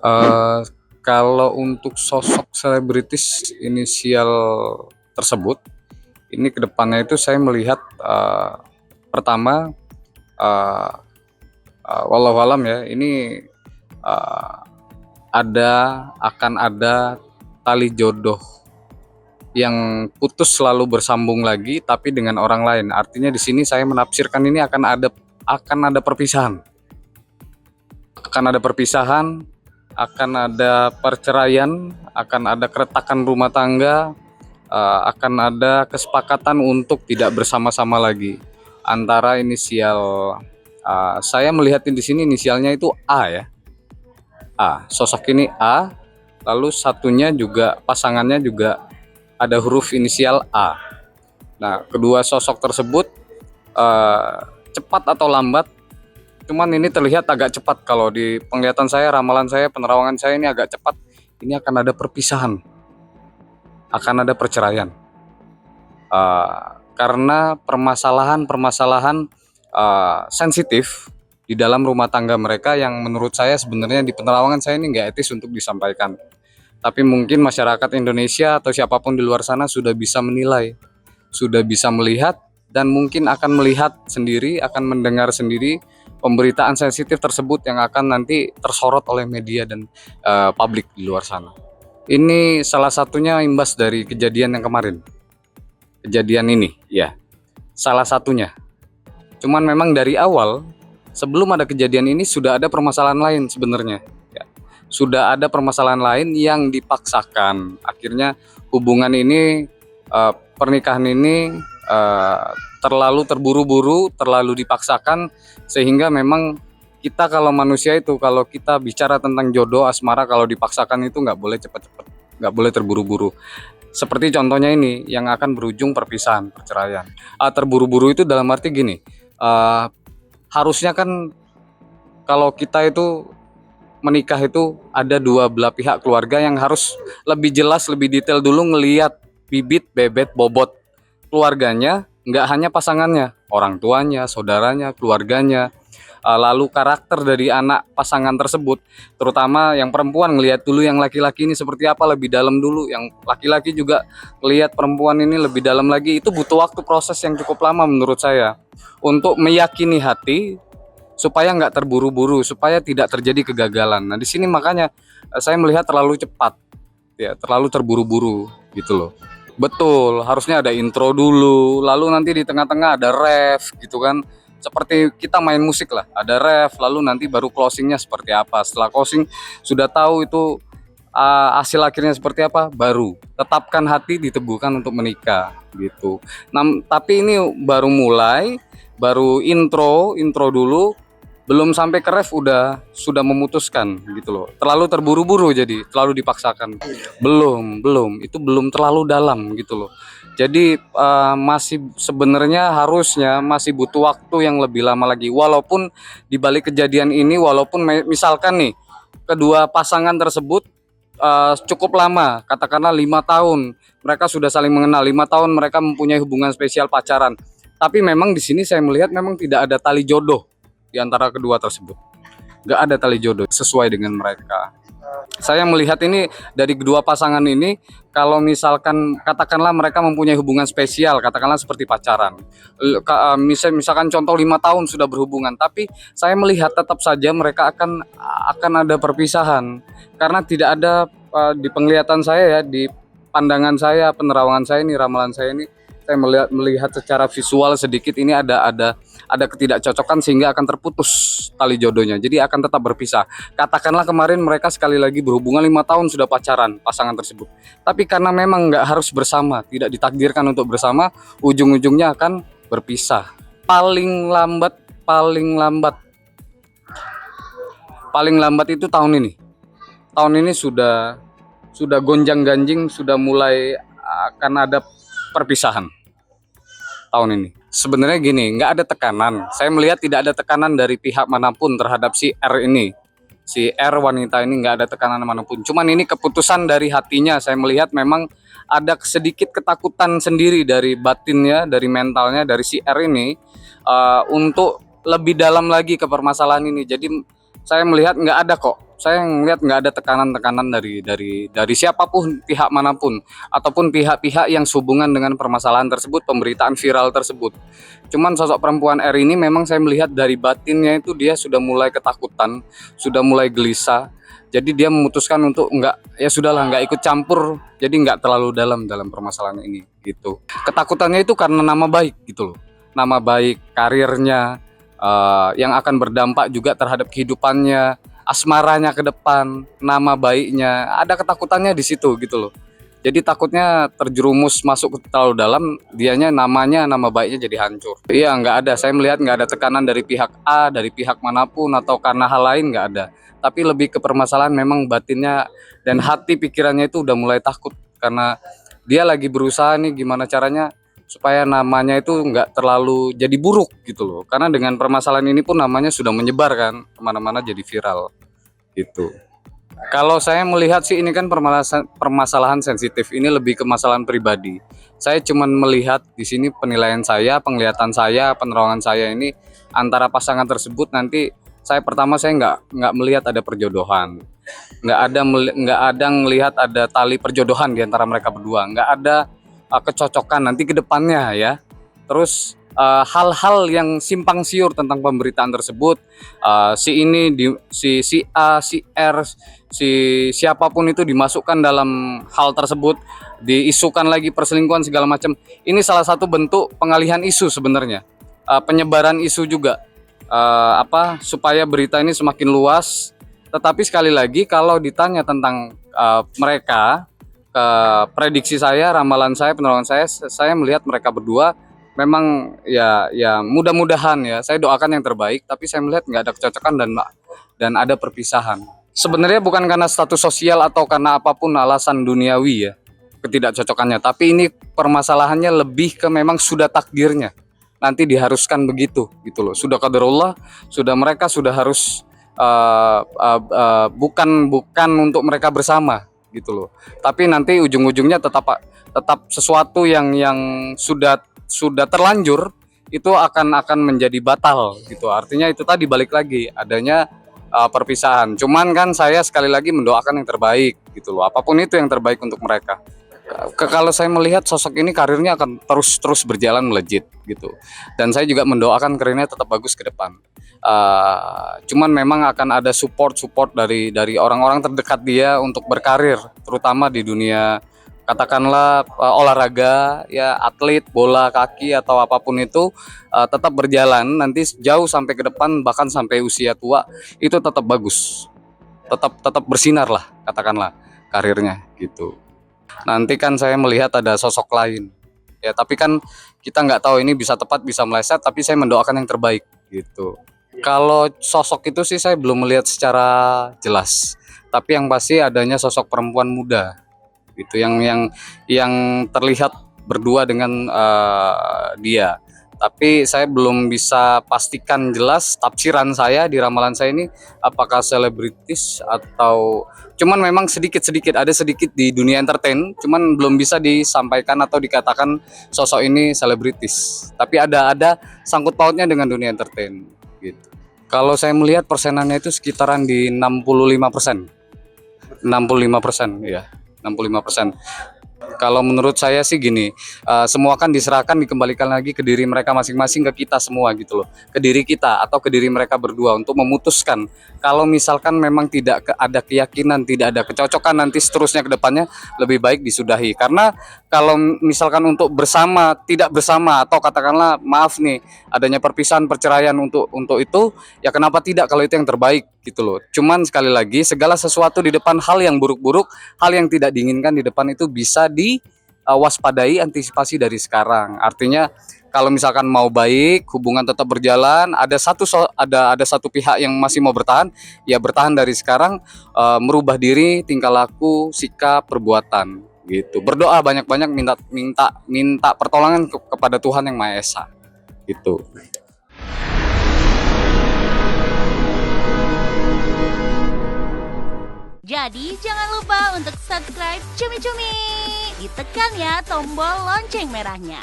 Eee, Kalau untuk sosok selebritis inisial tersebut, ini ke depannya itu saya melihat, pertama, eee walau alam ya, ini, eee, akan ada tali jodoh yang putus selalu bersambung lagi, tapi dengan orang lain. Artinya di sini saya menafsirkan ini akan ada perpisahan. Akan ada perpisahan, akan ada perceraian, akan ada keretakan rumah tangga, akan ada kesepakatan untuk tidak bersama-sama lagi antara inisial, saya melihat di sini inisialnya itu A ya, A. Sosok ini A, lalu satunya juga pasangannya juga ada huruf inisial A. Nah, kedua sosok tersebut eh, cepat atau lambat, cuman ini terlihat agak cepat kalau di penglihatan saya, ramalan saya, penerawangan saya ini agak cepat. Ini akan ada perpisahan, akan ada perceraian. Karena permasalahan-permasalahan sensitif di dalam rumah tangga mereka yang menurut saya sebenarnya di penerawangan saya ini nggak etis untuk disampaikan. Tapi mungkin masyarakat Indonesia atau siapapun di luar sana sudah bisa menilai, sudah bisa melihat, dan mungkin akan melihat sendiri, akan mendengar sendiri pemberitaan sensitif tersebut yang akan nanti tersorot oleh media dan publik di luar sana. Ini salah satunya imbas dari kejadian yang kemarin. Kejadian ini, ya, salah satunya. Cuman memang dari awal, sebelum ada kejadian ini sudah ada permasalahan lain sebenarnya. Ya. Sudah ada permasalahan lain yang dipaksakan. Akhirnya hubungan ini, pernikahan ini terlalu terburu-buru, terlalu dipaksakan, sehingga memang kita kalau manusia itu, kalau kita bicara tentang jodoh asmara, kalau dipaksakan itu nggak boleh cepat-cepat, nggak boleh terburu-buru. Seperti contohnya ini yang akan berujung perpisahan, perceraian. Terburu-buru itu dalam arti gini, uh, harusnya kan kalau kita itu menikah itu ada dua belah pihak keluarga yang harus lebih jelas, lebih detail dulu ngelihat bibit, bebet, bobot keluarganya, nggak hanya pasangannya, orang tuanya, saudaranya, keluarganya, lalu karakter dari anak pasangan tersebut, terutama yang perempuan ngelihat dulu yang laki-laki ini seperti apa lebih dalam dulu, yang laki-laki juga ngelihat perempuan ini lebih dalam lagi. Itu butuh waktu, proses yang cukup lama menurut saya untuk meyakini hati supaya nggak terburu-buru, supaya tidak terjadi kegagalan. Nah di sini makanya saya melihat terlalu cepat, ya terlalu terburu-buru gitu loh. Betul, harusnya ada intro dulu, lalu nanti di tengah-tengah ada ref gitu kan. Seperti kita main musik lah, ada ref, lalu nanti baru closingnya seperti apa. Setelah closing sudah tahu itu hasil akhirnya seperti apa, baru tetapkan hati, diteguhkan untuk menikah gitu. Nah, tapi ini baru mulai, baru intro dulu, belum sampai ke ref sudah memutuskan gitu loh. Terlalu terburu-buru, jadi terlalu dipaksakan. Belum, itu belum terlalu dalam gitu loh. Jadi masih sebenarnya harusnya masih butuh waktu yang lebih lama lagi. Walaupun di balik kejadian ini, walaupun misalkan nih kedua pasangan tersebut cukup lama, katakanlah 5 tahun, mereka sudah saling mengenal, 5 tahun mereka mempunyai hubungan spesial pacaran. Tapi memang di sini saya melihat memang tidak ada tali jodoh di antara kedua tersebut. Nggak ada tali jodoh sesuai dengan mereka. Saya melihat ini dari kedua pasangan ini, kalau misalkan katakanlah mereka mempunyai hubungan spesial, katakanlah seperti pacaran. Misalkan contoh 5 tahun sudah berhubungan, tapi saya melihat tetap saja mereka akan ada perpisahan karena tidak ada, di penglihatan saya ya, di pandangan saya, penerawangan saya ini, ramalan saya melihat secara visual sedikit ini ada ketidakcocokan sehingga akan terputus tali jodohnya. Jadi akan tetap berpisah. Katakanlah kemarin mereka sekali lagi berhubungan 5 tahun sudah pacaran pasangan tersebut. Tapi karena memang nggak harus bersama, tidak ditakdirkan untuk bersama, ujung-ujungnya akan berpisah. Paling lambat, paling lambat, paling lambat itu tahun ini. Tahun ini sudah gonjang-ganjing, sudah mulai akan ada perpisahan tahun ini. Sebenarnya gini, nggak ada tekanan. Saya melihat tidak ada tekanan dari pihak manapun terhadap si R ini. Si R wanita ini nggak ada tekanan manapun. Cuman ini keputusan dari hatinya. Saya melihat memang ada sedikit ketakutan sendiri dari batinnya, dari mentalnya, dari si R ini untuk lebih dalam lagi ke permasalahan ini. Jadi saya melihat nggak ada kok. Saya melihat nggak ada tekanan-tekanan dari siapapun, pihak manapun, ataupun pihak-pihak yang sehubungan dengan permasalahan tersebut, pemberitaan viral tersebut. Cuman sosok perempuan R ini memang saya melihat dari batinnya itu dia sudah mulai ketakutan, sudah mulai gelisah. Jadi dia memutuskan untuk nggak, ya sudahlah, nggak ikut campur, jadi nggak terlalu dalam permasalahan ini gitu. Ketakutannya itu karena nama baik gitu loh, nama baik, karirnya, yang akan berdampak juga terhadap kehidupannya, asmaranya ke depan, nama baiknya, ada ketakutannya di situ gitu loh. Jadi takutnya terjerumus masuk ke terlalu dalam, dianya namanya, nama baiknya jadi hancur. Iya, nggak ada, saya melihat nggak ada tekanan dari pihak A, dari pihak manapun, atau karena hal lain, nggak ada. Tapi lebih ke permasalahan memang batinnya dan hati pikirannya itu udah mulai takut, karena dia lagi berusaha nih gimana caranya supaya namanya itu nggak terlalu jadi buruk gitu loh. Karena dengan permasalahan ini pun namanya sudah menyebar kan kemana-mana, jadi viral gitu. Kalau saya melihat sih ini kan permasalahan sensitif, ini lebih ke masalah pribadi. Saya cuman melihat di sini penilaian saya, penglihatan saya, penerangan saya ini antara pasangan tersebut nanti. Saya nggak melihat ada perjodohan, nggak ada melihat ada tali perjodohan di antara mereka berdua, nggak ada kecocokan nanti ke depannya ya. Terus hal-hal yang simpang siur tentang pemberitaan tersebut, si A, si R, si siapapun itu dimasukkan dalam hal tersebut, diisukan lagi perselingkuhan segala macam. Ini salah satu bentuk pengalihan isu sebenarnya, penyebaran isu juga, supaya berita ini semakin luas. Tetapi sekali lagi kalau ditanya tentang mereka, prediksi saya, ramalan saya, penerangan saya melihat mereka berdua memang ya mudah-mudahan ya, saya doakan yang terbaik, tapi saya melihat nggak ada kecocokan dan ada perpisahan. Sebenarnya bukan karena status sosial atau karena apapun alasan duniawi ya ketidakcocokannya, tapi ini permasalahannya lebih ke memang sudah takdirnya, nanti diharuskan begitu gitu loh. Sudah qadarullah, mereka sudah harus, bukan untuk mereka bersama gitu loh. Tapi nanti ujung-ujungnya tetap sesuatu yang sudah terlanjur itu akan menjadi batal gitu. Artinya itu tadi balik lagi adanya perpisahan. Cuman kan saya sekali lagi mendoakan yang terbaik gitu loh. Apapun itu yang terbaik untuk mereka. Kalau saya melihat sosok ini karirnya akan terus berjalan melejit gitu. Dan saya juga mendoakan karirnya tetap bagus ke depan. Cuman memang akan ada support dari orang-orang terdekat dia untuk berkarir, terutama di dunia katakanlah olahraga ya, atlet bola kaki atau apapun itu, tetap berjalan nanti jauh sampai ke depan, bahkan sampai usia tua itu tetap bagus, tetap bersinar lah katakanlah karirnya gitu. Nanti kan saya melihat ada sosok lain ya, tapi kan kita nggak tahu ini bisa tepat bisa meleset, tapi saya mendoakan yang terbaik gitu. Kalau sosok itu sih saya belum melihat secara jelas, tapi yang pasti adanya sosok perempuan muda gitu yang terlihat berdua dengan dia. Tapi saya belum bisa pastikan jelas tafsiran saya di ramalan saya ini apakah selebritis atau cuman memang sedikit ada sedikit di dunia entertain, cuman belum bisa disampaikan atau dikatakan sosok ini selebritis. Tapi ada sangkut pautnya dengan dunia entertain gitu. Kalau saya melihat persenannya itu sekitaran di 65%. 65% ya, 65%. Kalau menurut saya sih gini, semua kan diserahkan, dikembalikan lagi ke diri mereka masing-masing, ke kita semua gitu loh, ke diri kita atau ke diri mereka berdua untuk memutuskan. Kalau misalkan memang tidak ada keyakinan, tidak ada kecocokan nanti seterusnya ke depannya, lebih baik disudahi. Karena kalau misalkan untuk bersama, tidak bersama atau katakanlah maaf nih, adanya perpisahan, perceraian untuk itu, ya kenapa tidak kalau itu yang terbaik gitu loh. Cuman sekali lagi segala sesuatu di depan, hal yang buruk-buruk, hal yang tidak diinginkan di depan itu bisa diwaspadai, antisipasi dari sekarang. Artinya kalau misalkan mau baik, hubungan tetap berjalan, ada satu pihak yang masih mau bertahan, ya bertahan dari sekarang, merubah diri, tingkah laku, sikap, perbuatan gitu. Berdoa banyak-banyak, minta pertolongan kepada Tuhan yang Maha Esa gitu. Jadi jangan lupa untuk subscribe Cumi Cumi. Ditekan ya tombol lonceng merahnya.